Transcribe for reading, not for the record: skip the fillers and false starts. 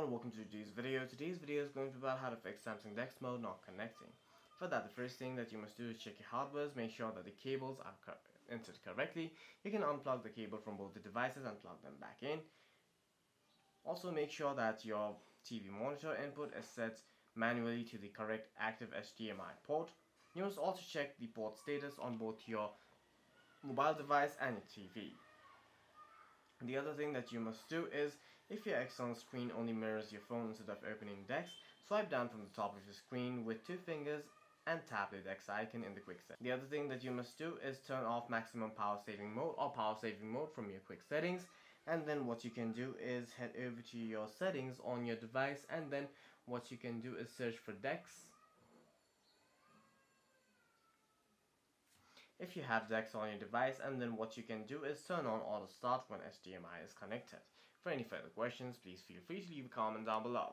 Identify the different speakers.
Speaker 1: everyone, welcome to today's video. Today's video is going to be about how to fix Samsung DeX Mode not connecting. For that, the first thing that you must do is check your hardware, make sure that the cables are inserted correctly. You can unplug the cable from both the devices and plug them back in. Also make sure that your TV monitor input is set manually to the correct active HDMI port. You must also check the port status on both your mobile device and your TV. The other thing that you must do is, if your external screen only mirrors your phone instead of opening DeX, swipe down from the top of your screen with 2 fingers and tap the DeX icon in the quick set. The other thing that you must do is turn off maximum power saving mode or power saving mode from your quick settings, and then what you can do is head over to your settings on your device, and then what you can do is search for DeX. If you have DeX on your device, and then what you can do is turn on auto start when HDMI is connected. For any further questions, please feel free to leave a comment down below.